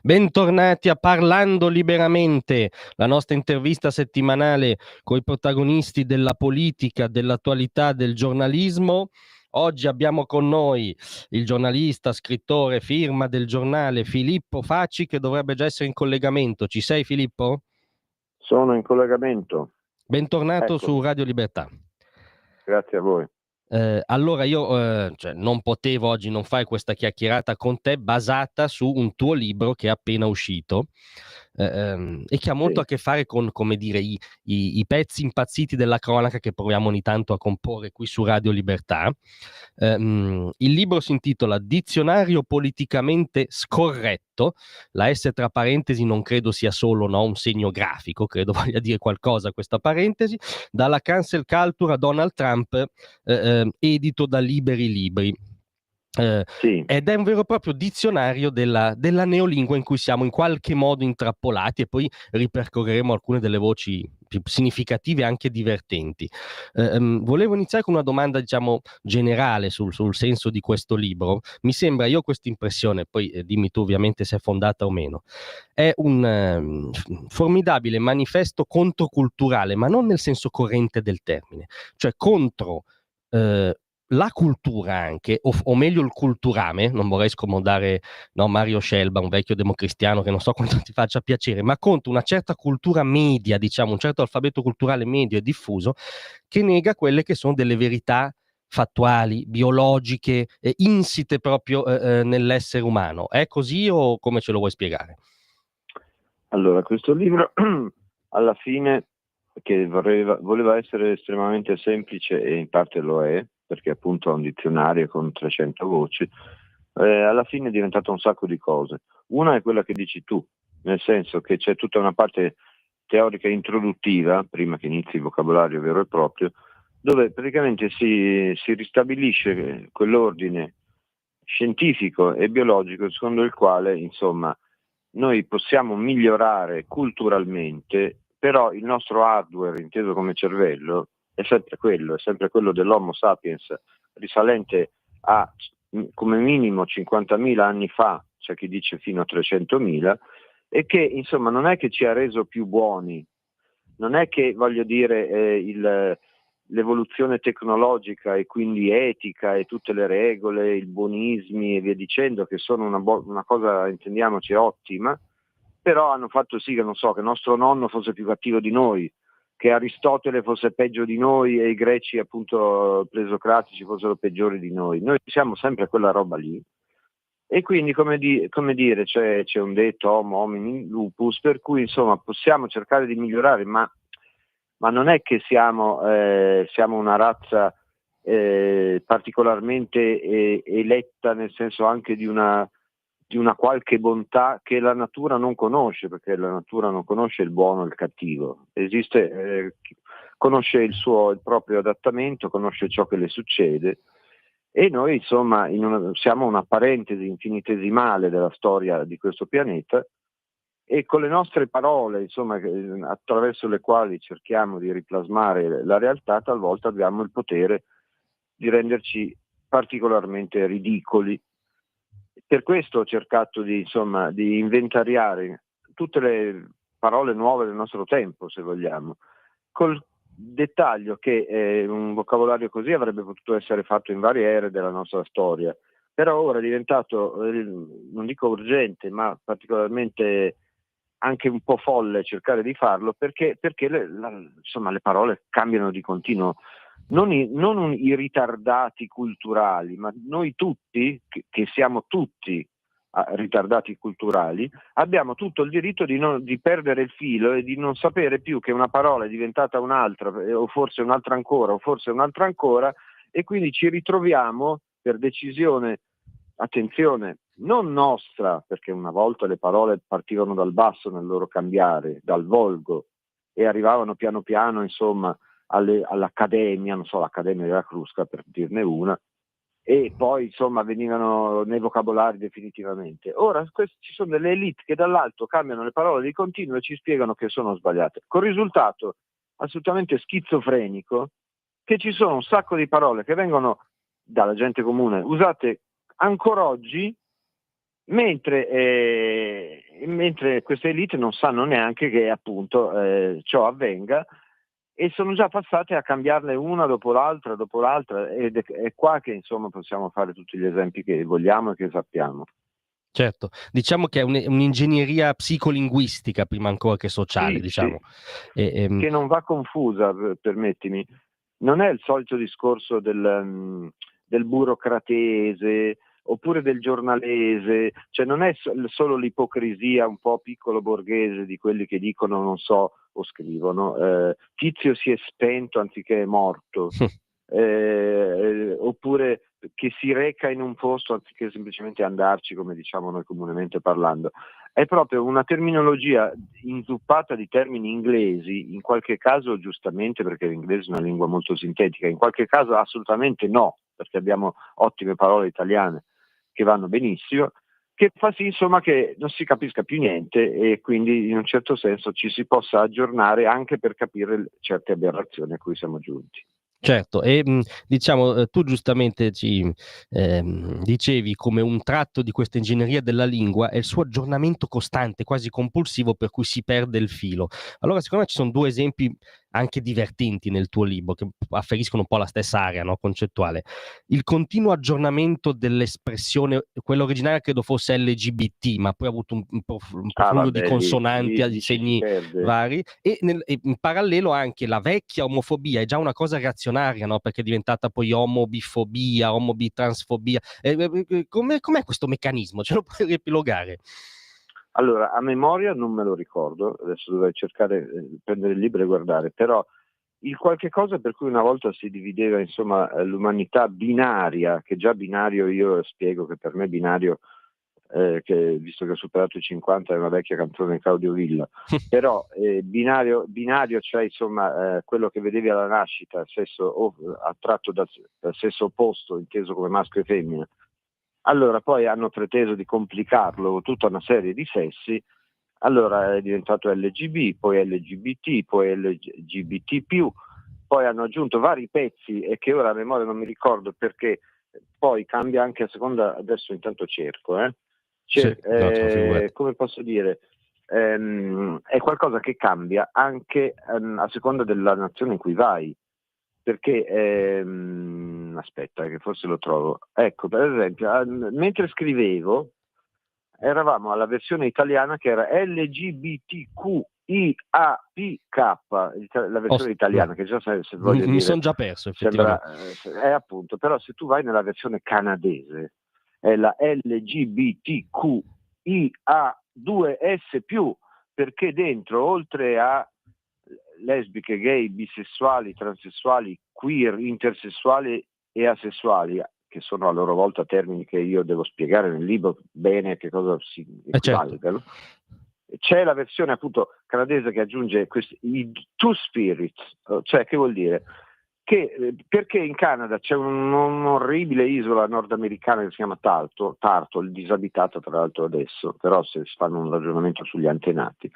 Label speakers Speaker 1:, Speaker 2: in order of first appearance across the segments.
Speaker 1: Bentornati a Parlando Liberamente, la nostra intervista settimanale con i protagonisti della politica, dell'attualità, del giornalismo. Oggi abbiamo con noi il giornalista, scrittore, firma del giornale Filippo Facci, che dovrebbe già essere in collegamento. Ci sei, Filippo?
Speaker 2: Sono in collegamento.
Speaker 1: Bentornato su
Speaker 2: Eccomi,
Speaker 1: Radio Libertà.
Speaker 2: grazie a voi.
Speaker 1: Allora io non potevo oggi non fare questa chiacchierata con te basata su un tuo libro che è appena uscito e che ha molto
Speaker 2: Sì.
Speaker 1: a che fare con, come dire, i pezzi impazziti della cronaca che proviamo ogni tanto a comporre qui su Radio Libertà. Il libro si intitola Dizionario politicamente scorretto. La S tra parentesi non credo sia solo, no, un segno grafico, credo voglia dire qualcosa questa parentesi. Dalla cancel culture a Donald Trump, edito da Liberi Libri.
Speaker 2: Sì.
Speaker 1: Ed è un vero e proprio dizionario della neolingua in cui siamo in qualche modo intrappolati, e poi ripercorreremo alcune delle voci più significative e anche divertenti. Volevo iniziare con una domanda, diciamo, generale sul senso di questo libro. Mi sembra, io ho questa impressione, poi dimmi tu ovviamente se è fondata o meno, è un formidabile manifesto controculturale, ma non nel senso corrente del termine, cioè contro la cultura anche, o meglio il culturame. Non vorrei scomodare, no, Mario Scelba, un vecchio democristiano che non so quanto ti faccia piacere, ma contro una certa cultura media, diciamo, un certo alfabeto culturale medio e diffuso, che nega quelle che sono delle verità fattuali, biologiche, insite proprio nell'essere umano. È così o come ce lo vuoi spiegare?
Speaker 2: Allora, questo libro alla fine, che voleva essere estremamente semplice, e in parte lo è, perché appunto ha un dizionario con 300 voci, alla fine è diventato un sacco di cose. Una è quella che dici tu, nel senso che c'è tutta una parte teorica introduttiva, prima che inizi il vocabolario vero e proprio, dove praticamente si ristabilisce quell'ordine scientifico e biologico secondo il quale, insomma, noi possiamo migliorare culturalmente, però il nostro hardware, inteso come cervello, è sempre quello dell'Homo sapiens, risalente a come minimo 50.000 anni fa, c'è chi dice fino a 300.000, e che insomma non è che ci ha reso più buoni, non è che, voglio dire, l'evoluzione tecnologica e quindi etica e tutte le regole, i buonismi e via dicendo, che sono una cosa, intendiamoci, ottima, però hanno fatto sì che, non so, che nostro nonno fosse più cattivo di noi, che Aristotele fosse peggio di noi e i greci, appunto, plesocratici fossero peggiori di noi. Noi siamo sempre quella roba lì. E quindi, come dire, c'è un detto homo homini lupus, per cui insomma possiamo cercare di migliorare, ma non è che siamo una razza particolarmente eletta, nel senso anche di una qualche bontà che la natura non conosce, perché la natura non conosce il buono e il cattivo. Conosce il proprio adattamento, conosce ciò che le succede. E noi insomma siamo una parentesi infinitesimale della storia di questo pianeta, e con le nostre parole, insomma, attraverso le quali cerchiamo di riplasmare la realtà, talvolta abbiamo il potere di renderci particolarmente ridicoli. Per questo ho cercato di inventariare tutte le parole nuove del nostro tempo, se vogliamo, col dettaglio che un vocabolario così avrebbe potuto essere fatto in varie ere della nostra storia, però ora è diventato, non dico urgente, ma particolarmente anche un po' folle cercare di farlo, perché insomma, le parole cambiano di continuo. Non i ritardati culturali, ma noi tutti, che siamo tutti ritardati culturali, abbiamo tutto il diritto di perdere il filo e di non sapere più che una parola è diventata un'altra, o forse un'altra ancora, o forse un'altra ancora, e quindi ci ritroviamo per decisione, attenzione, non nostra, perché una volta le parole partivano dal basso nel loro cambiare, dal volgo, e arrivavano piano piano, insomma, all'Accademia, non so, l'Accademia della Crusca per dirne una, e poi insomma venivano nei vocabolari definitivamente. Ora ci sono delle elite che dall'alto cambiano le parole di continuo e ci spiegano che sono sbagliate, con risultato assolutamente schizofrenico che ci sono un sacco di parole che vengono dalla gente comune usate ancora oggi, mentre mentre queste elite non sanno neanche che appunto ciò avvenga, e sono già passate a cambiarle una dopo l'altra, ed è qua che insomma possiamo fare tutti gli esempi che vogliamo e che sappiamo.
Speaker 1: Certo, diciamo che è un'ingegneria psicolinguistica prima ancora che sociale,
Speaker 2: Sì,
Speaker 1: diciamo.
Speaker 2: sì, che non va confusa, permettimi. Non è il solito discorso del burocratese oppure del giornalese, cioè non è solo l'ipocrisia un po' piccolo borghese di quelli che dicono, non so, o scrivono, Tizio si è spento anziché è morto, oppure che si reca in un posto anziché semplicemente andarci, come diciamo noi comunemente parlando. È proprio una terminologia inzuppata di termini inglesi, in qualche caso giustamente perché l'inglese è una lingua molto sintetica, in qualche caso assolutamente no, perché abbiamo ottime parole italiane che vanno benissimo, che fa sì insomma che non si capisca più niente e quindi in un certo senso ci si possa aggiornare anche per capire certe aberrazioni a cui siamo giunti.
Speaker 1: Certo, e diciamo, tu giustamente ci dicevi come un tratto di questa ingegneria della lingua è il suo aggiornamento costante, quasi compulsivo, per cui si perde il filo. Allora, secondo me ci sono 2 esempi anche divertenti nel tuo libro, che afferiscono un po' alla stessa area, no, concettuale. Il continuo aggiornamento dell'espressione, quella originale credo fosse LGBT, ma poi ha avuto un
Speaker 2: Ah
Speaker 1: profluvio di
Speaker 2: vabbè,
Speaker 1: consonanti,
Speaker 2: lì
Speaker 1: di
Speaker 2: ci si
Speaker 1: segni
Speaker 2: perde.
Speaker 1: vari, e in parallelo anche la vecchia omofobia è già una cosa reazionaria, no? Perché è diventata poi omobifobia, omobitransfobia. Com'è questo meccanismo? Ce lo puoi riepilogare?
Speaker 2: Allora, a memoria non me lo ricordo, adesso dovrei cercare, prendere il libro e guardare, però il qualche cosa per cui una volta si divideva insomma l'umanità binaria, che già binario io spiego che per me binario, che visto che ho superato i 50 è una vecchia canzone di Claudio Villa, però binario cioè insomma quello che vedevi alla nascita, sesso attratto dal sesso opposto, inteso come maschio e femmina. Allora poi hanno preteso di complicarlo tutta una serie di sessi, allora è diventato LGB, poi LGBT, poi LGBT+, poi hanno aggiunto vari pezzi e che ora a memoria non mi ricordo perché poi cambia anche a seconda, adesso intanto cerco,
Speaker 1: Sì, esatto, figurati.
Speaker 2: come posso dire, è qualcosa che cambia anche a seconda della nazione in cui vai. Perché, aspetta, che forse lo trovo. Ecco, per esempio, mentre scrivevo, eravamo alla versione italiana che era LGBTQIAPK, la versione italiana, che già se voglio
Speaker 1: Mi
Speaker 2: dire
Speaker 1: sono già perso,
Speaker 2: sembra,
Speaker 1: effettivamente.
Speaker 2: è appunto, però se tu vai nella versione canadese, è la LGBTQIA2S+, perché dentro, oltre a lesbiche, gay, bisessuali, transessuali, queer, intersessuali e asessuali, che sono a loro volta termini che io devo spiegare nel libro bene che cosa si
Speaker 1: Certo.
Speaker 2: equivalgano. C'è la versione appunto canadese che aggiunge i two spirits, cioè che vuol dire? Perché in Canada c'è un'orribile isola nordamericana che si chiama Tartle, disabitata tra l'altro adesso, però se si fanno un ragionamento sugli antenati,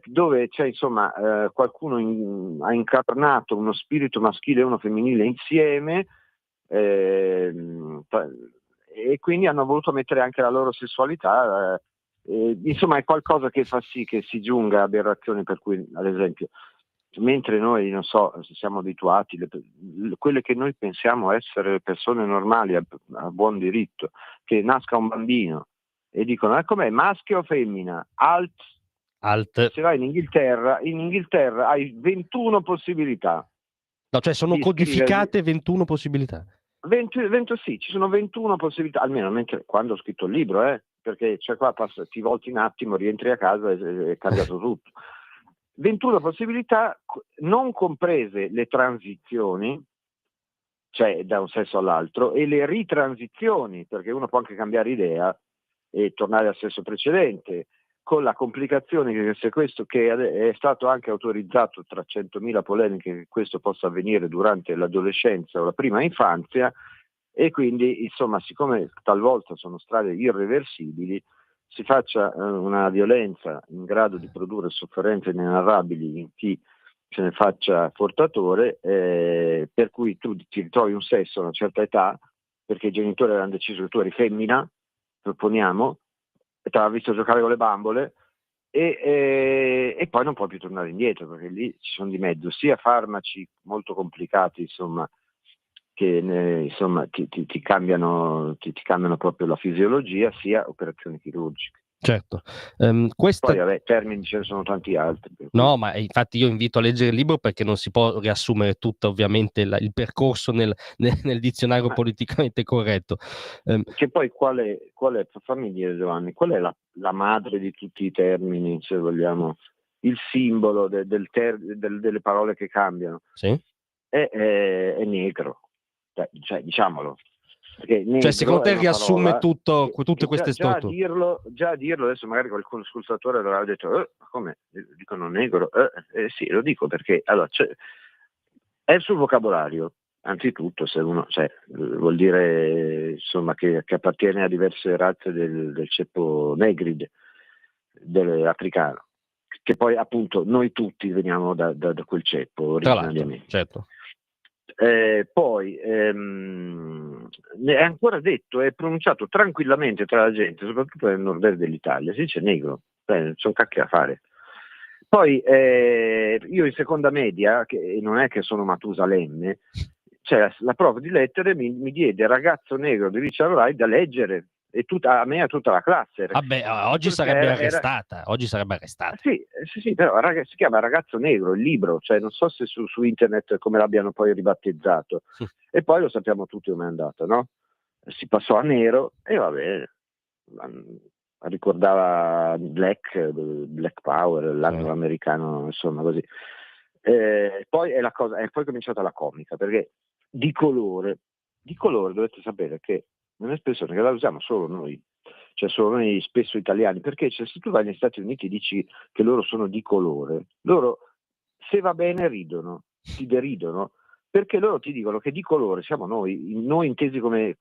Speaker 2: dove c'è insomma qualcuno ha incarnato uno spirito maschile e uno femminile insieme, e quindi hanno voluto mettere anche la loro sessualità, insomma è qualcosa che fa sì che si giunga a aberrazioni, per cui ad esempio mentre noi non so siamo abituati, quelle che noi pensiamo essere persone normali a buon diritto, che nasca un bambino e dicono com'è, maschio o femmina, alt. Se vai in Inghilterra hai 21 possibilità
Speaker 1: No, cioè sono
Speaker 2: di scrivere.
Speaker 1: codificate 21 possibilità.
Speaker 2: 20, sì, ci sono 21 possibilità, almeno quando ho scritto il libro, perché cioè qua ti volti un attimo, rientri a casa e è cambiato tutto. 21 possibilità, non comprese le transizioni, cioè da un sesso all'altro, e le ritransizioni, perché uno può anche cambiare idea e tornare al sesso precedente, con la complicazione che se questo che è stato anche autorizzato tra 100.000 polemiche che questo possa avvenire durante l'adolescenza o la prima infanzia, e quindi insomma siccome talvolta sono strade irreversibili si faccia una violenza in grado di produrre sofferenze inenarrabili in chi se ne faccia portatore, per cui tu ti ritrovi un sesso a una certa età perché i genitori avevano deciso che tu eri femmina, proponiamo, ti aveva visto giocare con le bambole, e poi non puoi più tornare indietro, perché lì ci sono di mezzo sia farmaci molto complicati, insomma, che insomma, ti cambiano proprio la fisiologia, sia operazioni chirurgiche.
Speaker 1: Certo.
Speaker 2: Poi vabbè, termini ce ne sono tanti altri.
Speaker 1: No, ma infatti io invito a leggere il libro, perché non si può riassumere tutto, ovviamente, il percorso nel dizionario politicamente corretto.
Speaker 2: Che poi qual è, fammi dire, Giovanni, qual è la madre di tutti i termini, se vogliamo, il simbolo delle parole che cambiano?
Speaker 1: Sì?
Speaker 2: È negro, cioè, diciamolo. Perché negro,
Speaker 1: cioè, secondo te riassume tutte
Speaker 2: che
Speaker 1: queste
Speaker 2: già
Speaker 1: storture?
Speaker 2: a dirlo adesso magari qualcuno ascoltatore aveva detto ma come dicono negro? Sì, lo dico perché allora, è sul vocabolario, anzitutto, se uno, vuol dire insomma che appartiene a diverse razze del ceppo negride, dell'africano, che poi appunto noi tutti veniamo da quel ceppo originariamente.
Speaker 1: Certo.
Speaker 2: Poi è ancora detto, è pronunciato tranquillamente tra la gente, soprattutto nel nord-est dell'Italia, si dice negro, sono cacchi a fare. Poi io in seconda media, che non è che sono Matusalemme, cioè la prova di lettere mi diede Ragazzo negro di Richard Wright da leggere, e a me e a tutta la classe.
Speaker 1: Vabbè, oggi sarebbe arrestata. Oggi sarebbe arrestata.
Speaker 2: Sì, però si chiama Ragazzo Negro, il libro, cioè non so se su internet come l'abbiano poi ribattezzato. E poi lo sappiamo tutti come è andata, no? Si passò a nero e va bene. Ricordava Black Power, l'anglo-americano, insomma, così. Poi è poi cominciata la comica, perché di colore dovete sapere che è un'espressione che la usiamo solo noi, cioè solo noi spesso italiani, perché se tu vai negli Stati Uniti e dici che loro sono di colore, loro, se va bene, ridono, ti deridono, perché loro ti dicono che di colore siamo noi intesi come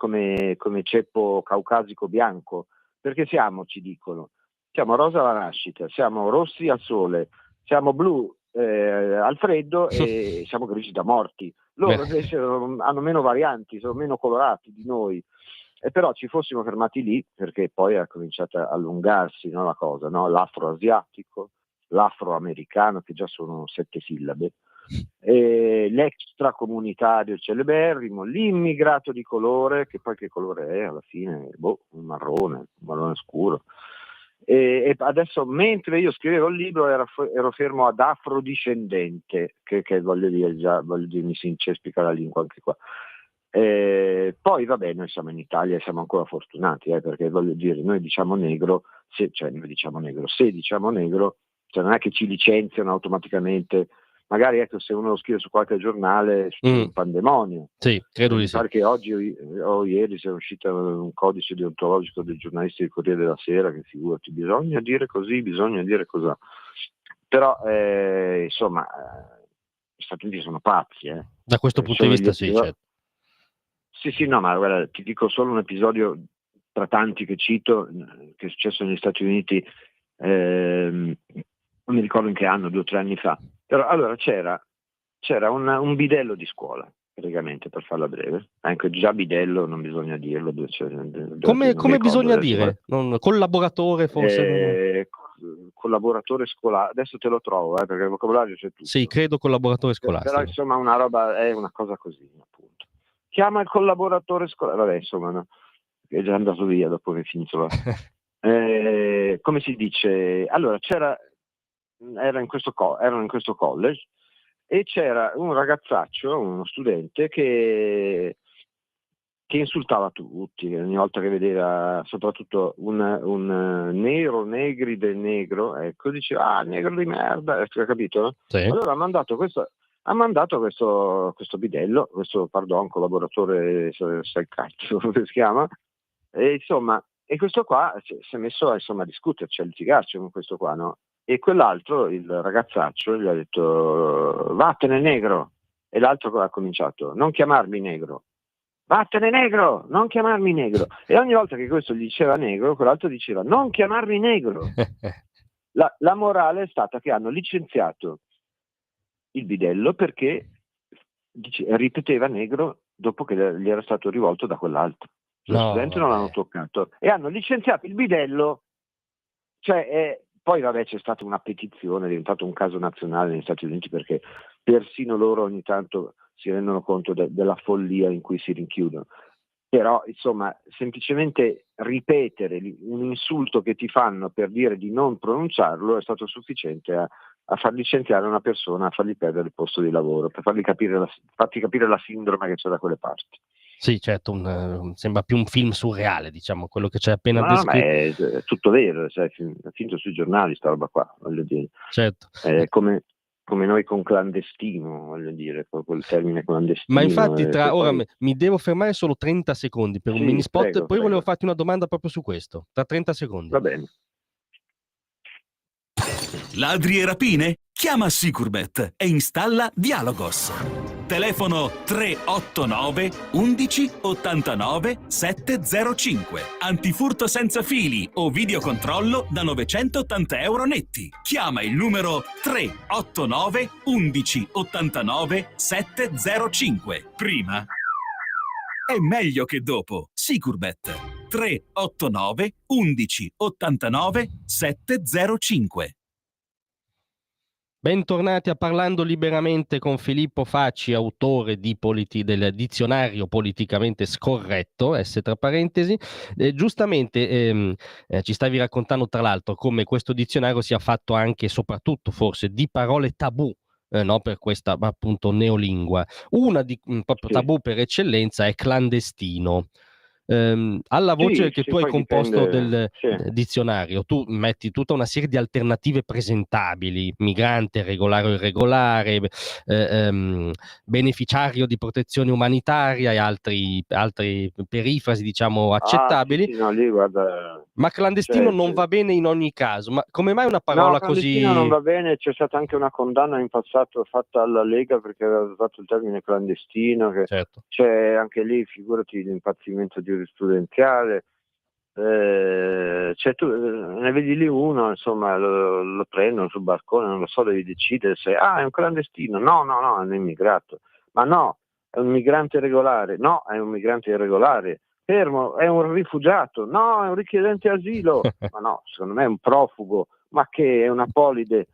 Speaker 2: ceppo caucasico bianco, perché ci dicono, siamo rosa alla nascita, siamo rossi al sole, siamo blu al freddo e siamo grigi da morti. Loro invece hanno meno varianti, sono meno colorati di noi. E però ci fossimo fermati lì, perché poi è cominciata a allungarsi, no, la cosa, no? L'afroasiatico, l'afroamericano, che già sono 7 sillabe, l'extracomunitario celeberrimo, l'immigrato di colore, che poi che colore è alla fine? Un marrone scuro. E adesso, mentre io scrivevo il libro, ero fermo ad afrodiscendente, che voglio dire, mi si incespica la lingua anche qua. Poi vabbè, noi siamo in Italia e siamo ancora fortunati, perché voglio dire, noi diciamo negro, se diciamo negro, cioè non è che ci licenziano automaticamente, magari ecco, se uno lo scrive su qualche giornale è un pandemonio.
Speaker 1: Sì, credo di sì.
Speaker 2: Pare che oggi o ieri sia uscito un codice deontologico dei giornalisti del Corriere della Sera, che figurati, bisogna dire così, bisogna dire così. Però insomma, gli Stati Uniti sono pazzi.
Speaker 1: Da questo punto di vista sì, certo.
Speaker 2: Sì, no, ma guarda, ti dico solo un episodio tra tanti che cito, che è successo negli Stati Uniti, non mi ricordo in che anno, 2 o 3 anni fa. Però allora c'era un bidello di scuola, praticamente, per farla breve. Anche già bidello non bisogna dirlo.
Speaker 1: Come bisogna dire? Collaboratore forse?
Speaker 2: Collaboratore scolastico, adesso te lo trovo, perché il vocabolario c'è tutto.
Speaker 1: Sì, credo collaboratore scolastico.
Speaker 2: Però insomma una roba, è una cosa così, appunto. Chiama il collaboratore scolastico, vabbè, insomma, no, è già andato via dopo che è finito come si dice? Allora erano in questo college e c'era un ragazzaccio, uno studente che insultava tutti ogni volta che vedeva, soprattutto un negride negro, ecco, diceva negro di merda, hai capito?
Speaker 1: Sì.
Speaker 2: Allora ha mandato questo bidello, questo collaboratore, sai cazzo come si chiama, e insomma, e questo qua si è messo insomma a discuterci, a litigarci con questo qua, no? E quell'altro, il ragazzaccio, gli ha detto vattene negro, e l'altro ha cominciato non chiamarmi negro, vattene negro, non chiamarmi negro, e ogni volta che questo gli diceva negro, quell'altro diceva non chiamarmi negro. La morale è stata che hanno licenziato il bidello perché ripeteva negro dopo che gli era stato rivolto da quell'altro. Lo studente non l'hanno toccato e hanno licenziato il bidello Poi vabbè, c'è stata una petizione, è diventato un caso nazionale negli Stati Uniti, perché persino loro ogni tanto si rendono conto della follia in cui si rinchiudono. Però insomma, semplicemente ripetere un insulto che ti fanno per dire di non pronunciarlo è stato sufficiente a far licenziare una persona, a fargli perdere il posto di lavoro, per farti capire la sindrome che c'è da quelle parti.
Speaker 1: Sì, certo, sembra più un film surreale, diciamo, quello che c'è appena
Speaker 2: No, ma
Speaker 1: descritto.
Speaker 2: è tutto vero, è finito sui giornali sta roba qua, voglio dire.
Speaker 1: Certo.
Speaker 2: Come noi con clandestino, voglio dire, quel termine
Speaker 1: Ma
Speaker 2: clandestino.
Speaker 1: infatti ora
Speaker 2: Poi...
Speaker 1: mi devo fermare solo 30 secondi per un mini
Speaker 2: Sì,
Speaker 1: spot, e
Speaker 2: prego,
Speaker 1: poi volevo
Speaker 2: prego.
Speaker 1: farti una domanda proprio su questo, tra 30 secondi.
Speaker 2: Va bene.
Speaker 3: Ladri e rapine? Chiama Sicurbet e installa Dialogos. Telefono 389 11 89 705. Antifurto senza fili o videocontrollo da 980 euro netti. Chiama il numero 389 11 89 705. Prima è meglio che dopo. Sicurbet 389 11 89 705.
Speaker 1: Bentornati a Parlando Liberamente con Filippo Facci, autore del dizionario politicamente scorretto, S tra parentesi. Giustamente ci stavi raccontando tra l'altro come questo dizionario sia fatto anche e soprattutto forse di parole tabù. No, per questa appunto neolingua. Una di proprio
Speaker 2: Sì.
Speaker 1: tabù per eccellenza è clandestino. Alla voce che
Speaker 2: Sì,
Speaker 1: tu hai
Speaker 2: poi
Speaker 1: composto
Speaker 2: dipende.
Speaker 1: del
Speaker 2: Sì.
Speaker 1: dizionario, tu metti tutta una serie di alternative presentabili: migrante, regolare o irregolare, beneficiario di protezione umanitaria e altre perifrasi, diciamo, accettabili.
Speaker 2: Sì, no, lì guarda,
Speaker 1: Ma clandestino non va bene in ogni caso. Ma come mai una
Speaker 2: no,
Speaker 1: parola
Speaker 2: clandestino non
Speaker 1: così...
Speaker 2: va bene, c'è stata anche una condanna in passato fatta alla Lega perché aveva usato il termine clandestino, che
Speaker 1: Certo.
Speaker 2: c'è anche lì, figurati, l'impazzimento giurisprudenziale. Ne vedi lì uno, insomma, lo prendono sul barcone, non lo so, devi decidere se è un clandestino, no, è un immigrato, ma no, è un migrante regolare, no, è un migrante irregolare, fermo, è un rifugiato, no, è un richiedente asilo, ma no, secondo me è un profugo, ma che è una polide,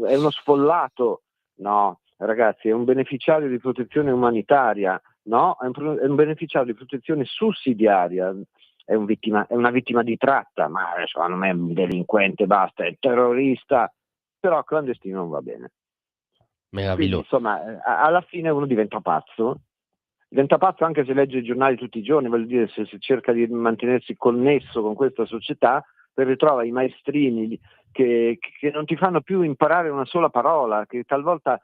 Speaker 2: è uno sfollato, no, ragazzi, è un beneficiario di protezione umanitaria, no, è un beneficiario di protezione sussidiaria. È una vittima di tratta, ma secondo me è un delinquente, basta, è terrorista, però clandestino non va bene. Quindi
Speaker 1: Meraviglioso.
Speaker 2: insomma, alla fine uno diventa pazzo anche se legge i giornali tutti i giorni, voglio dire, se cerca di mantenersi connesso con questa società, perché trova i maestrini che non ti fanno più imparare una sola parola, che talvolta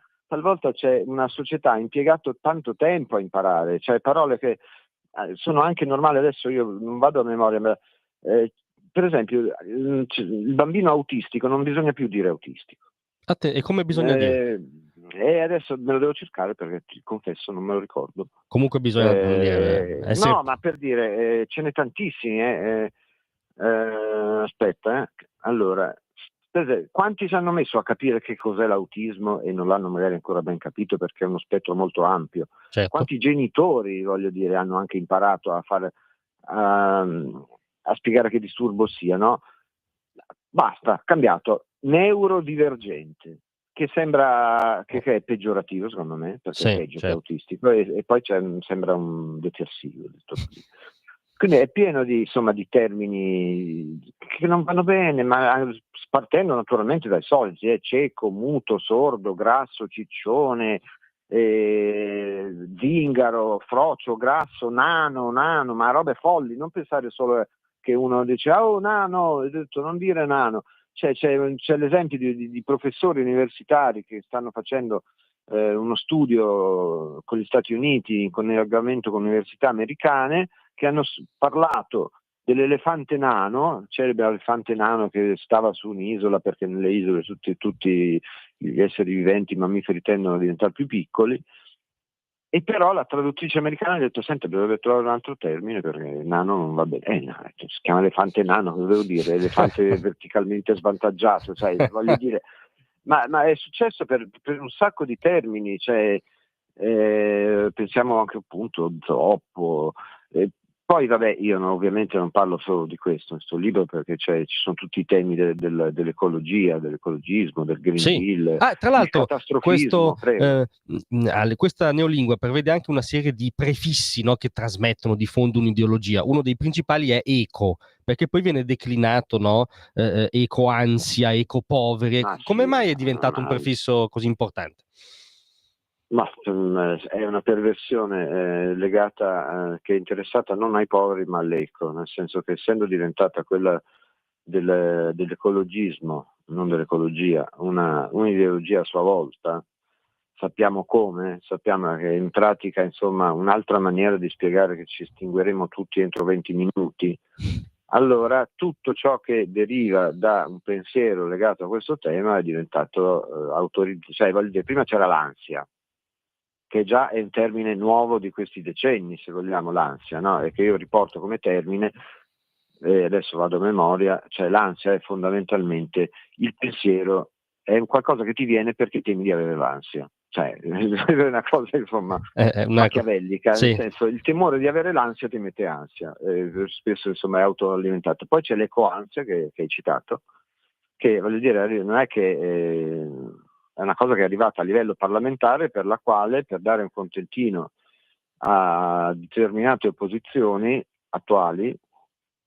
Speaker 2: c'è una società ha impiegato tanto tempo a imparare, cioè parole che sono anche normali. Adesso io non vado a memoria, ma per esempio il bambino autistico non bisogna più dire autistico.
Speaker 1: A te, e come bisogna dire?
Speaker 2: Adesso me lo devo cercare perché ti confesso non me lo ricordo.
Speaker 1: Comunque bisogna dire, essere...
Speaker 2: No, ma per dire, ce n'è tantissimi. Aspetta, allora, quanti ci hanno messo a capire che cos'è l'autismo e non l'hanno magari ancora ben capito perché è uno spettro molto ampio?
Speaker 1: Certo.
Speaker 2: Quanti genitori, voglio dire, hanno anche imparato a spiegare che disturbo sia, no? Basta, cambiato, neurodivergente, che sembra che è peggiorativo secondo me, perché è peggio che autistico, e poi sembra un detersivo. Quindi è pieno di termini che non vanno bene, ma partendo naturalmente dai soliti, cieco, muto, sordo, grasso, ciccione, zingaro, frocio, grasso, nano, ma robe folli, non pensare solo che uno dice nano, ho detto non dire nano. C'è l'esempio di professori universitari che stanno facendo uno studio con gli Stati Uniti in collegamento con università americane, che hanno parlato dell'elefante nano, celebre elefante nano che stava su un'isola perché nelle isole tutti gli esseri viventi, i mammiferi, tendono a diventare più piccoli, e però la traduttrice americana ha detto: senti, dovrebbe trovare un altro termine perché nano non va bene. Si chiama elefante nano, cosa devo dire? Elefante verticalmente svantaggiato, sai, voglio dire. Ma è successo per un sacco di termini, cioè, pensiamo anche appunto zoppo, Poi vabbè, io ovviamente non parlo solo di questo in questo libro, perché ci sono tutti i temi dell'ecologia, dell'ecologismo, del Green
Speaker 1: Sì.
Speaker 2: Deal,
Speaker 1: Tra
Speaker 2: il
Speaker 1: l'altro,
Speaker 2: catastrofismo, prego.
Speaker 1: questa neolingua prevede anche una serie di prefissi, no, che trasmettono di fondo un'ideologia. Uno dei principali è eco, perché poi viene declinato, no, eco-ansia, eco-poveri.
Speaker 2: Ma
Speaker 1: Come
Speaker 2: sì,
Speaker 1: mai è diventato un prefisso così importante?
Speaker 2: ma è una perversione legata, che è interessata non ai poveri ma all'eco, nel senso che essendo diventata quella dell'ecologismo, non dell'ecologia, un'ideologia a sua volta, sappiamo come, sappiamo che in pratica, insomma, un'altra maniera di spiegare che ci estingueremo tutti entro 20 minuti. Allora tutto ciò che deriva da un pensiero legato a questo tema è diventato prima c'era l'ansia, che già è un termine nuovo di questi decenni, se vogliamo, l'ansia, no? E che io riporto come termine, adesso vado a memoria, cioè l'ansia è fondamentalmente il pensiero, è un qualcosa che ti viene perché temi di avere l'ansia, cioè è una cosa, insomma, machiavellica,
Speaker 1: sì.
Speaker 2: nel senso, il timore di avere l'ansia ti mette ansia, spesso insomma è autoalimentato. Poi c'è l'ecoansia che hai citato, che voglio dire, non è che è una cosa che è arrivata a livello parlamentare, per la quale, per dare un contentino a determinate opposizioni attuali,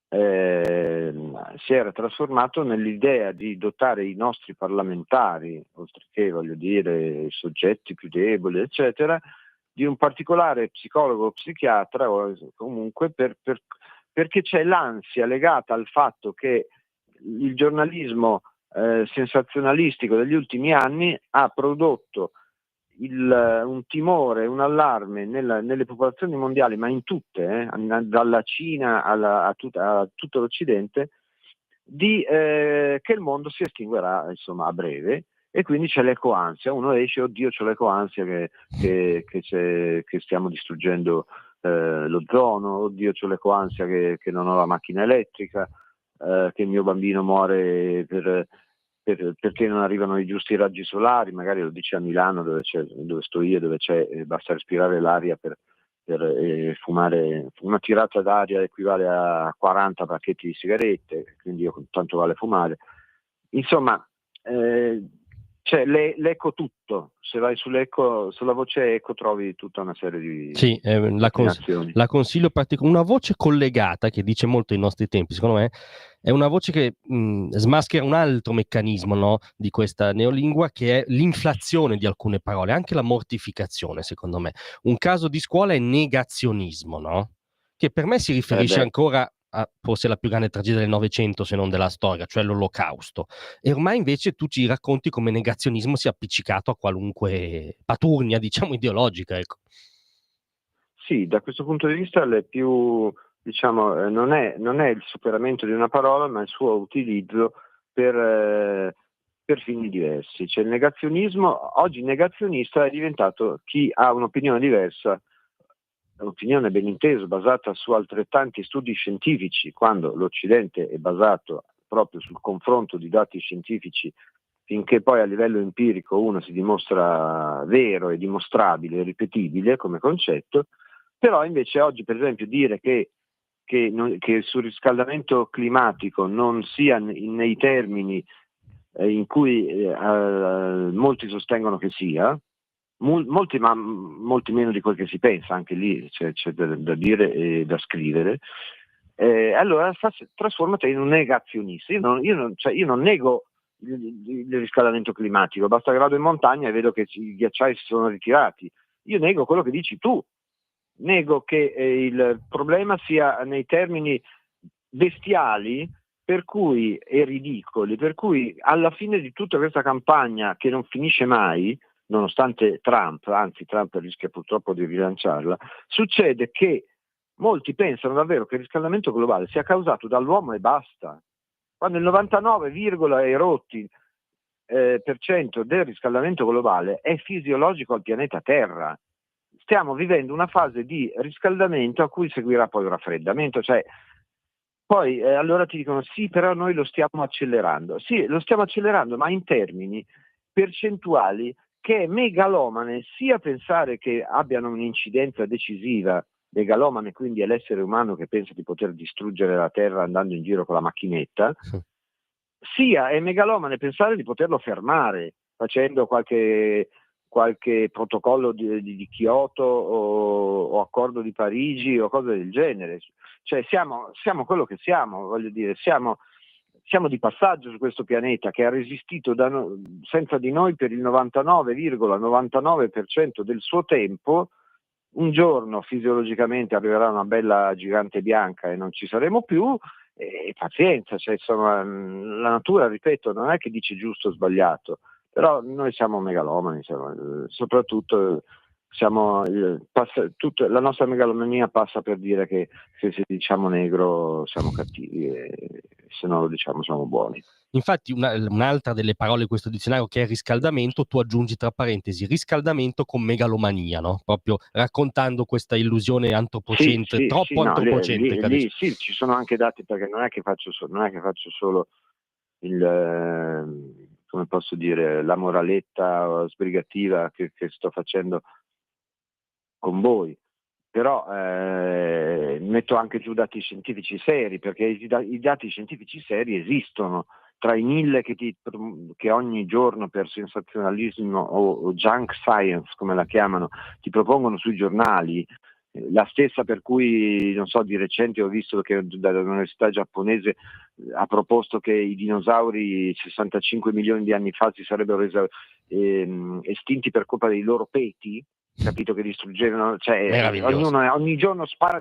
Speaker 2: si era trasformato nell'idea di dotare i nostri parlamentari, oltre che, voglio dire, i soggetti più deboli, eccetera, di un particolare psicologo o psichiatra, o comunque perché c'è l'ansia legata al fatto che il giornalismo sensazionalistico degli ultimi anni ha prodotto un timore, un allarme nelle popolazioni mondiali, ma in tutte, dalla Cina a tutto l'Occidente, che il mondo si estinguerà, insomma, a breve. E quindi c'è l'ecoansia, uno dice oddio c'è l'ecoansia che stiamo distruggendo l'ozono, oddio c'è l'ecoansia che non ho la macchina elettrica, che il mio bambino muore perché non arrivano i giusti raggi solari, magari lo dice a Milano dove sto io, dove basta respirare l'aria per fumare, una tirata d'aria equivale a 40 pacchetti di sigarette, quindi tanto vale fumare. Insomma, c'è l'eco tutto, se vai sulla voce eco trovi tutta una serie di
Speaker 1: Sì, la consiglio una voce collegata che dice molto ai nostri tempi, secondo me, è una voce che smaschera un altro meccanismo, no, di questa neolingua, che è l'inflazione di alcune parole, anche la mortificazione, secondo me. Un caso di scuola è negazionismo, no? Che per me si riferisce ancora a forse la più grande tragedia del Novecento, se non della storia, cioè l'Olocausto. E ormai invece tu ci racconti come negazionismo sia appiccicato a qualunque paturnia, diciamo, ideologica, ecco.
Speaker 2: Sì, da questo punto di vista diciamo, non è il superamento di una parola, ma il suo utilizzo per fini diversi. Cioè, il negazionismo, oggi il negazionista è diventato chi ha un'opinione diversa, un'opinione ben inteso, basata su altrettanti studi scientifici, quando l'Occidente è basato proprio sul confronto di dati scientifici, finché poi a livello empirico uno si dimostra vero e dimostrabile e ripetibile come concetto. Però invece oggi, per esempio, dire che il surriscaldamento climatico non sia nei termini in cui molti sostengono che sia, molti meno di quel che si pensa, anche lì c'è da dire e da scrivere, allora trasformati in un negazionista. Io non nego il riscaldamento climatico, basta che vado in montagna e vedo che i ghiacciai si sono ritirati. Io nego quello che dici tu, nego che il problema sia nei termini bestiali e ridicoli, per cui alla fine di tutta questa campagna che non finisce mai, nonostante Trump, anzi Trump rischia purtroppo di rilanciarla, succede che molti pensano davvero che il riscaldamento globale sia causato dall'uomo e basta, quando il 99, e rotti per cento del riscaldamento globale è fisiologico al pianeta Terra. Stiamo vivendo una fase di riscaldamento a cui seguirà poi il raffreddamento, cioè poi allora ti dicono sì, però noi lo stiamo accelerando. Sì, lo stiamo accelerando, ma in termini percentuali che è megalomane sia pensare che abbiano un'incidenza decisiva megalomane quindi è l'essere umano che pensa di poter distruggere la Terra andando in giro con la macchinetta, sia è megalomane pensare di poterlo fermare facendo qualche protocollo di Kyoto o accordo di Parigi o cose del genere. Cioè siamo quello che siamo, voglio dire, siamo di passaggio su questo pianeta che ha resistito senza di noi per il 99,99% del suo tempo. Un giorno fisiologicamente arriverà una bella gigante bianca e non ci saremo più, e pazienza, cioè, insomma, la natura, ripeto, non è che dice giusto o sbagliato, però noi siamo megalomani, soprattutto la nostra megalomania passa per dire che se diciamo negro siamo cattivi e se non lo diciamo siamo buoni.
Speaker 1: Infatti un'altra delle parole di questo dizionario, che è riscaldamento, tu aggiungi tra parentesi riscaldamento con megalomania, no? Proprio raccontando questa illusione antropocentrica, antropocentrica.
Speaker 2: Lì sì, ci sono anche dati, perché non è che faccio solo come posso dire, la moraletta sbrigativa che sto facendo con voi, però metto anche giù dati scientifici seri, perché i dati scientifici seri esistono. Tra i 1000 che ogni giorno per sensazionalismo o junk science, come la chiamano, ti propongono sui giornali, la stessa per cui, non so, di recente ho visto che dall'università giapponese ha proposto che i dinosauri 65 milioni di anni fa si sarebbero estinti per colpa dei loro peti, capito, che distruggevano, cioè ogni giorno spara.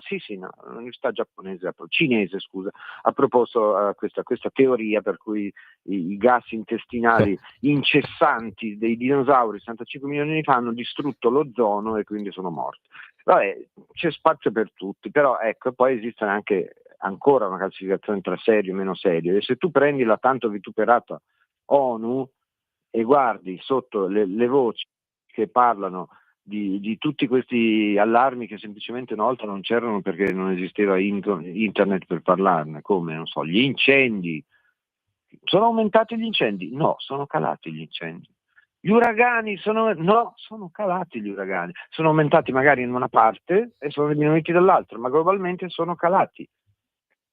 Speaker 2: L'università giapponese, cinese scusa, ha proposto questa teoria per cui i gas intestinali incessanti dei dinosauri 65 milioni di anni fa hanno distrutto l'ozono e quindi sono morti. Vabbè, c'è spazio per tutti, però ecco, poi esiste anche ancora una classificazione tra serio e meno serio, e se tu prendi la tanto vituperata ONU e guardi sotto le voci che parlano di tutti questi allarmi che semplicemente una volta non c'erano perché non esisteva internet per parlarne, come, non so, gli incendi. Sono aumentati gli incendi? No, sono calati gli incendi. Gli uragani sono calati gli uragani. Sono aumentati magari in una parte e sono diminuiti dall'altra, ma globalmente sono calati.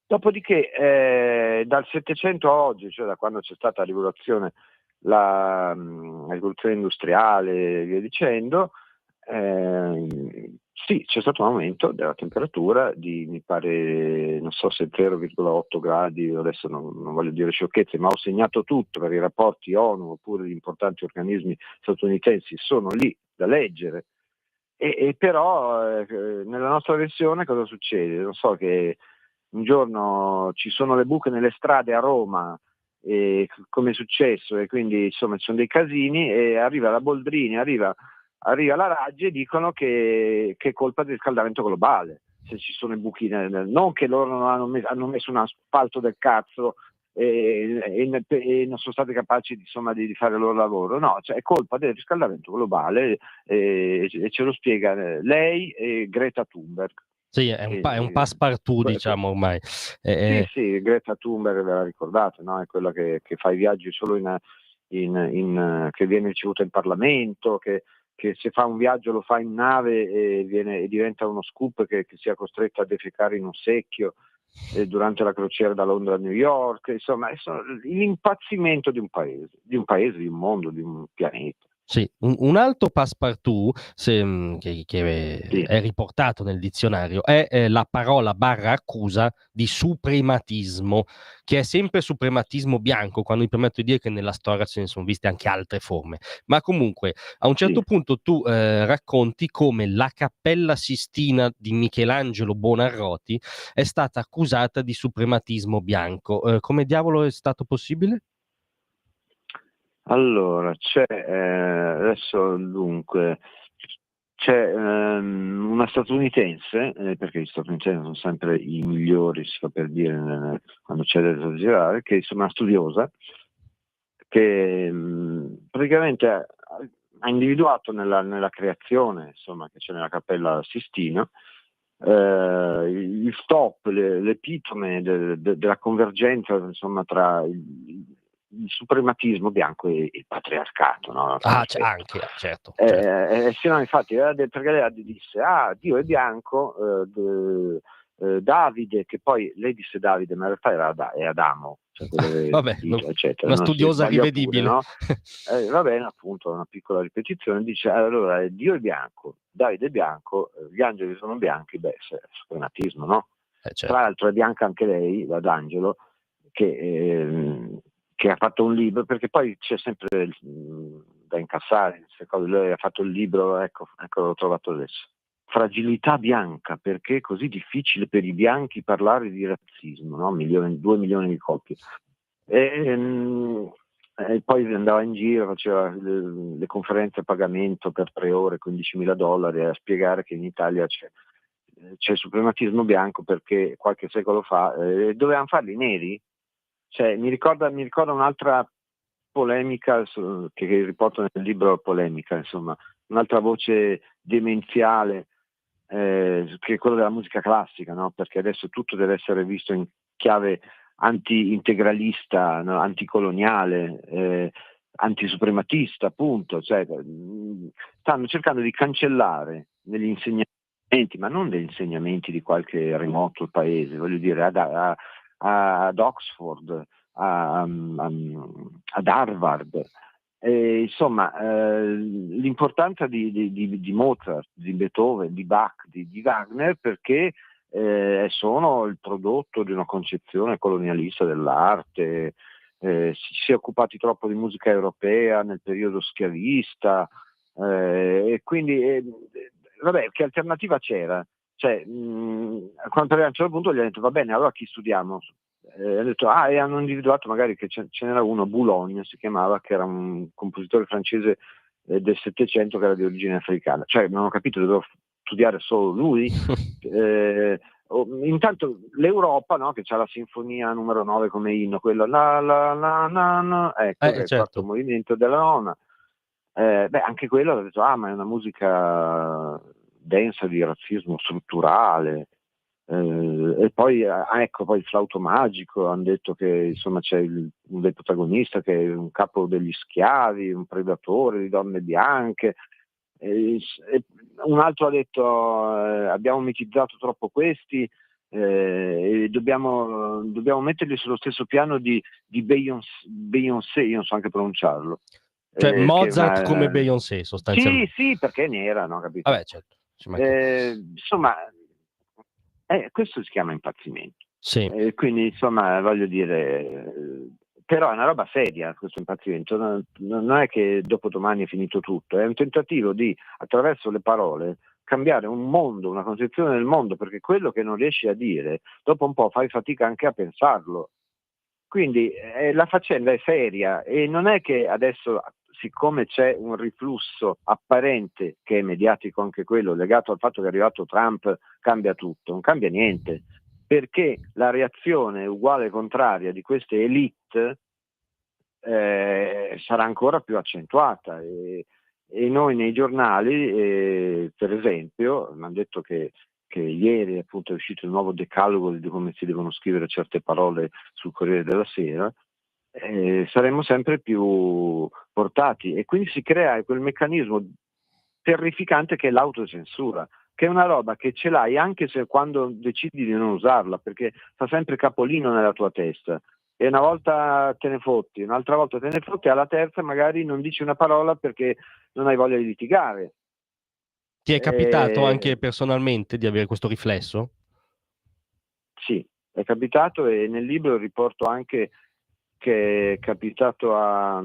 Speaker 2: Dopodiché dal 700 a oggi, cioè da quando c'è stata la rivoluzione industriale e via dicendo, sì, c'è stato un aumento della temperatura di, mi pare, non so se 0,8 gradi, adesso non voglio dire sciocchezze, ma ho segnato tutto per i rapporti ONU oppure gli importanti organismi statunitensi, sono lì da leggere. E però nella nostra versione cosa succede? Non so, che un giorno ci sono le buche nelle strade a Roma, come è successo, e quindi insomma ci sono dei casini, e arriva la Boldrini, arriva la Raggi e dicono che è colpa del riscaldamento globale, se ci sono i buchi non che loro non hanno messo un asfalto del cazzo e non sono stati capaci di fare il loro lavoro, no, cioè è colpa del riscaldamento globale, e ce lo spiega lei e Greta Thunberg.
Speaker 1: Sì, è un passepartout, diciamo, ormai.
Speaker 2: Sì, Greta Thunberg, ve la ricordate, no? È quella che fa i viaggi solo che viene ricevuta in Parlamento, che se fa un viaggio lo fa in nave e diventa uno scoop che sia costretto a defecare in un secchio durante la crociera da Londra a New York. Insomma, è l'impazzimento di un paese, di un mondo, di un pianeta.
Speaker 1: Sì, un altro passepartout che è riportato nel dizionario è la parola /accusa di suprematismo, che è sempre suprematismo bianco, quando mi permetto di dire che nella storia ce ne sono viste anche altre forme. Ma comunque, a un certo punto tu racconti come la Cappella Sistina di Michelangelo Buonarroti è stata accusata di suprematismo bianco. Come diavolo è stato possibile?
Speaker 2: Allora, adesso dunque, c'è una statunitense, perché gli statunitensi sono sempre i migliori, si fa per dire, quando c'è da esagerare, che insomma è una studiosa, che praticamente ha individuato nella creazione, insomma, che c'è nella Cappella Sistina, il top, l'epitome della convergenza, insomma, tra il suprematismo bianco e il patriarcato, no?
Speaker 1: Anche, certo.
Speaker 2: Sì, no, infatti, perché lei disse, Dio è bianco, Davide, che poi lei disse Davide, ma in realtà è Adamo, cioè
Speaker 1: Vabbè,
Speaker 2: eccetera.
Speaker 1: una studiosa rivedibile.
Speaker 2: Pure, no? Va bene, appunto, una piccola ripetizione, dice, allora, Dio è bianco, Davide è bianco, gli angeli sono bianchi, è suprematismo, no?
Speaker 1: Certo.
Speaker 2: Tra l'altro è bianca anche lei, l'Adangelo, che ha fatto un libro, perché poi c'è sempre da incassare, lei ha fatto il libro, ecco l'ho trovato adesso. Fragilità bianca, perché è così difficile per i bianchi parlare di razzismo, no? 2 milioni di copie. E poi andava in giro, faceva le conferenze a pagamento per 3 ore, $15.000, a spiegare che in Italia c'è il suprematismo bianco perché qualche secolo fa dovevano farli neri. Cioè, mi ricorda un'altra polemica che riporto nel libro, polemica, insomma, un'altra voce demenziale che è quella della musica classica, no? Perché adesso tutto deve essere visto in chiave anti-integralista, no? Anticoloniale, antisuprematista, appunto. Cioè, stanno cercando di cancellare negli insegnamenti, ma non degli insegnamenti di qualche remoto paese, voglio dire, ad Oxford, ad Harvard. Insomma, l'importanza di Mozart, di Beethoven, di Bach, di Wagner, perché sono il prodotto di una concezione colonialista dell'arte. Si è occupati troppo di musica europea nel periodo schiavista, e quindi vabbè, che alternativa c'era? Cioè, quando a un certo punto gli hanno detto va bene, allora chi studiamo? Ha detto, e hanno individuato magari che ce n'era uno, Boulogne si chiamava, che era un compositore francese del Settecento che era di origine africana. Cioè, non ho capito, dovevo studiare solo lui. Intanto l'Europa, no, che c'ha la sinfonia numero 9 come inno, quello ecco, che è il
Speaker 1: certo.
Speaker 2: quarto movimento della nona. Anche quello ha detto, ma è una musica densa di razzismo strutturale. E poi poi il flauto magico, hanno detto che insomma c'è un del protagonista che è un capo degli schiavi, un predatore di donne bianche, e un altro ha detto abbiamo mitizzato troppo questi, e dobbiamo metterli sullo stesso piano di Beyoncé, io non so anche pronunciarlo.
Speaker 1: Cioè Mozart come Beyoncé sostanzialmente.
Speaker 2: Sì, perché è nera, no? Capito?
Speaker 1: Vabbè, certo.
Speaker 2: Insomma, questo si chiama impazzimento.
Speaker 1: Sì.
Speaker 2: Quindi insomma voglio dire, però è una roba seria questo impazzimento, non è che dopo domani è finito tutto, è un tentativo di, attraverso le parole, cambiare un mondo, una concezione del mondo, perché quello che non riesci a dire, dopo un po' fai fatica anche a pensarlo. Quindi la faccenda è seria e non è che adesso, siccome c'è un riflusso apparente, che è mediatico anche quello, legato al fatto che è arrivato Trump, cambia tutto, non cambia niente, perché la reazione uguale e contraria di queste elite sarà ancora più accentuata e noi nei giornali, per esempio, mi hanno detto che ieri appunto è uscito il nuovo decalogo di come si devono scrivere certe parole sul Corriere della Sera, saremo sempre più portati e quindi si crea quel meccanismo terrificante che è l'autocensura, che è una roba che ce l'hai anche se quando decidi di non usarla, perché fa sempre capolino nella tua testa. E una volta te ne fotti, un'altra volta te ne fotti, alla terza magari non dici una parola perché non hai voglia di litigare.
Speaker 1: Ti è capitato anche personalmente di avere questo riflesso? Sì,
Speaker 2: è capitato e nel libro riporto anche che è capitato a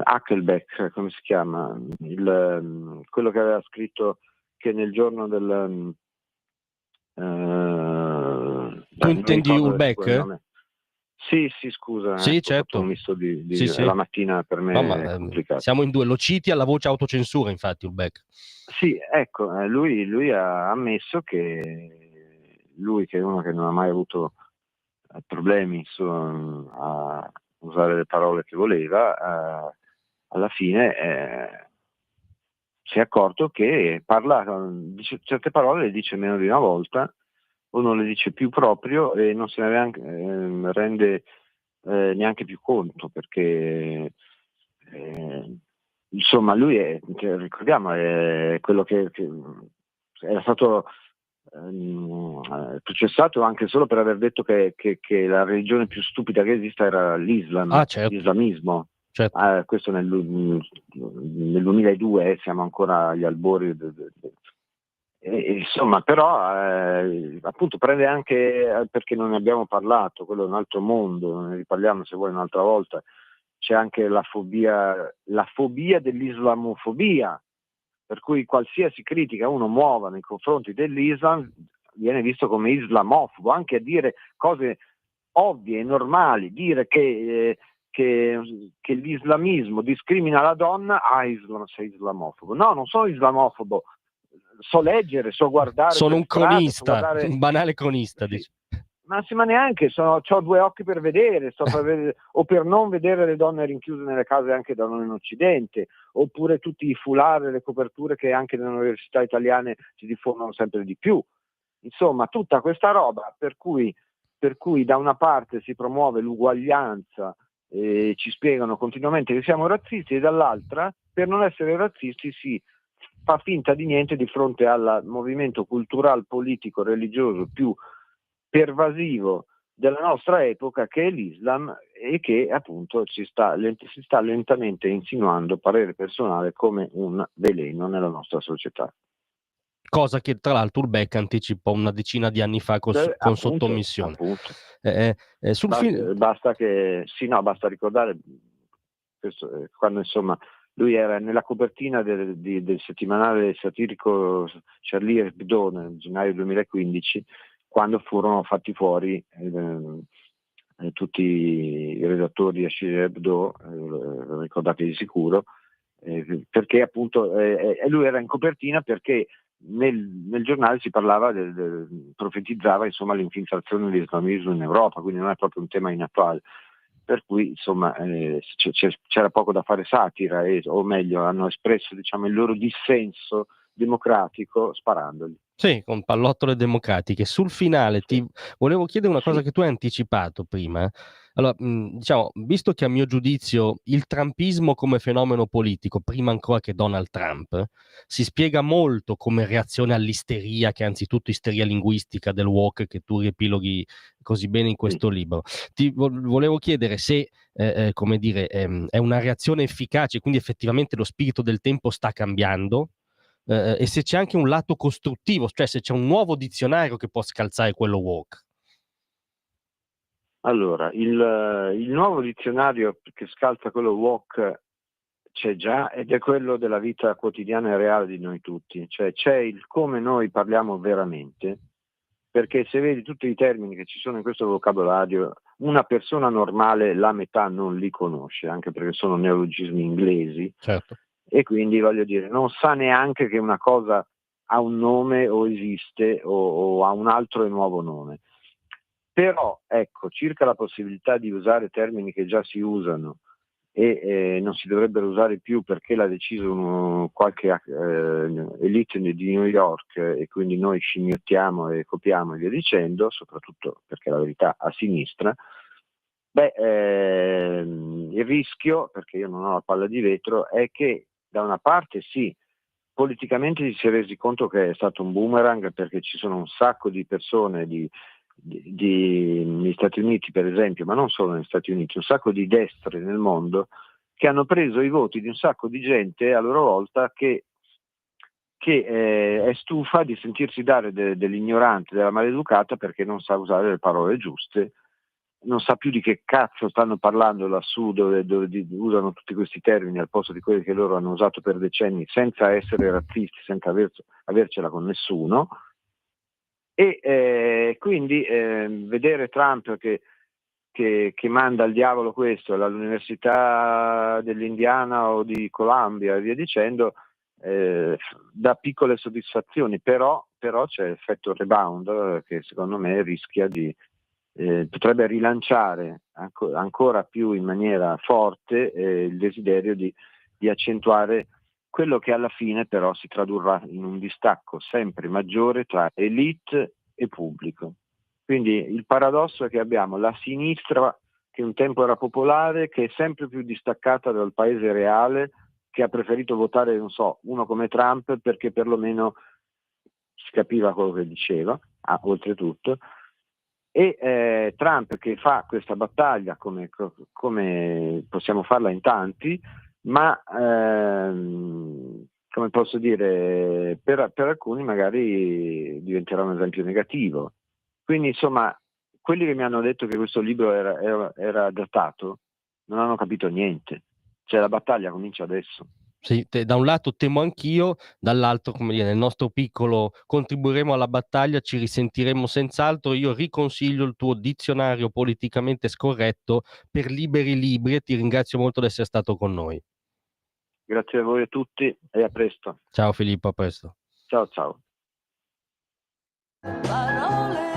Speaker 2: Hackelbeck, come si chiama? Quello che aveva scritto che nel giorno del...
Speaker 1: tu intendi Houellebecq?
Speaker 2: Sì, scusa,
Speaker 1: sì, certo.
Speaker 2: un misto di
Speaker 1: sì.
Speaker 2: La mattina per me è complicato.
Speaker 1: Siamo in due, lo citi alla voce autocensura, infatti, Houellebecq.
Speaker 2: Sì, ecco, lui ha ammesso che lui, che è uno che non ha mai avuto problemi a usare le parole che voleva, alla fine si è accorto che dice certe parole, le dice meno di una volta o non le dice più proprio e non se ne rende neanche più conto, perché insomma lui ricordiamo, è quello che era stato processato anche solo per aver detto che la religione più stupida che esista era l'Islam,
Speaker 1: certo.
Speaker 2: l'islamismo.
Speaker 1: Certo.
Speaker 2: Questo nel 2002, siamo ancora agli albori insomma, però appunto prende anche, perché non ne abbiamo parlato, quello è un altro mondo, ne riparliamo se vuoi un'altra volta. C'è anche la fobia dell'islamofobia, per cui qualsiasi critica uno muova nei confronti dell'Islam viene visto come islamofobo, anche a dire cose ovvie e normali, dire che l'islamismo discrimina la donna, sei islamofobo. No, non sono islamofobo, so leggere, so guardare.
Speaker 1: Sono un cronista,
Speaker 2: guardare...
Speaker 1: un banale cronista.
Speaker 2: Sì.
Speaker 1: Dice.
Speaker 2: Ma neanche, ho 2 occhi per vedere, o per non vedere le donne rinchiuse nelle case anche da noi in Occidente, oppure tutti i foulard e le coperture che anche nelle università italiane si diffondono sempre di più. Insomma, tutta questa roba per cui da una parte si promuove l'uguaglianza e ci spiegano continuamente che siamo razzisti, e dall'altra, per non essere razzisti, si fa finta di niente di fronte al movimento culturale, politico, religioso più pervasivo della nostra epoca, che è l'Islam, e che appunto si sta lentamente insinuando, parere personale, come un veleno nella nostra società.
Speaker 1: Cosa che tra l'altro Houellebecq anticipò una decina di anni fa con Sottomissione.
Speaker 2: Basta ricordare questo, quando insomma lui era nella copertina del settimanale satirico Charlie Hebdo nel gennaio 2015, quando furono fatti fuori tutti i redattori di Charlie Hebdo, ricordate di sicuro, perché appunto lui era in copertina perché nel giornale si parlava profetizzava insomma l'infiltrazione dell'islamismo in Europa, quindi non è proprio un tema inattuale, per cui insomma c'era poco da fare satira, o meglio hanno espresso diciamo il loro dissenso democratico sparandogli.
Speaker 1: Sì, con pallottole democratiche. Sul finale ti volevo chiedere una cosa che tu hai anticipato prima. Allora, diciamo, visto che a mio giudizio il trumpismo come fenomeno politico, prima ancora che Donald Trump, si spiega molto come reazione all'isteria, che è anzitutto isteria linguistica del woke, che tu riepiloghi così bene in questo libro. Ti volevo chiedere se, come dire, è una reazione efficace, quindi effettivamente lo spirito del tempo sta cambiando, e se c'è anche un lato costruttivo, cioè se c'è un nuovo dizionario che può scalzare quello woke.
Speaker 2: Allora, il nuovo dizionario che scalza quello woke c'è già, ed è quello della vita quotidiana e reale di noi tutti, cioè c'è il come noi parliamo veramente, perché se vedi tutti i termini che ci sono in questo vocabolario, una persona normale la metà non li conosce, anche perché sono neologismi inglesi.
Speaker 1: Certo.
Speaker 2: E quindi voglio dire, non sa neanche che una cosa ha un nome o esiste o ha un altro e nuovo nome. Però ecco, circa la possibilità di usare termini che già si usano e non si dovrebbero usare più perché l'ha deciso qualche elite di New York, e quindi noi scimmiottiamo e copiamo e via dicendo, soprattutto perché la verità a sinistra. Il rischio, perché io non ho la palla di vetro, è che da una parte sì, politicamente si è resi conto che è stato un boomerang, perché ci sono un sacco di persone negli Stati Uniti per esempio, ma non solo negli Stati Uniti, un sacco di destre nel mondo che hanno preso i voti di un sacco di gente a loro volta che è stufa di sentirsi dare dell'ignorante, della maleducata, perché non sa usare le parole giuste, non sa più di che cazzo stanno parlando lassù, dove usano tutti questi termini al posto di quelli che loro hanno usato per decenni, senza essere razzisti, senza avercela con nessuno. E quindi vedere Trump che manda al diavolo questo all'Università dell'Indiana o di Columbia e via dicendo, dà piccole soddisfazioni, però c'è l'effetto rebound che secondo me rischia potrebbe rilanciare ancora più in maniera forte il desiderio di accentuare quello che alla fine però si tradurrà in un distacco sempre maggiore tra elite e pubblico. Quindi il paradosso è che abbiamo la sinistra che un tempo era popolare, che è sempre più distaccata dal paese reale, che ha preferito votare, non so, uno come Trump perché perlomeno si capiva quello che diceva, oltretutto, e Trump che fa questa battaglia come possiamo farla in tanti, ma come posso dire, per alcuni magari diventerà un esempio negativo. Quindi insomma, quelli che mi hanno detto che questo libro era datato non hanno capito niente, cioè la battaglia comincia adesso.
Speaker 1: Sì, da un lato temo anch'io, dall'altro, come dire, nel nostro piccolo contribuiremo alla battaglia, ci risentiremo senz'altro. Io riconsiglio il tuo dizionario politicamente scorretto per liberi libri e ti ringrazio molto di essere stato con noi.
Speaker 2: Grazie a voi a tutti e a presto.
Speaker 1: Ciao Filippo, a presto.
Speaker 2: Ciao ciao.
Speaker 4: Parole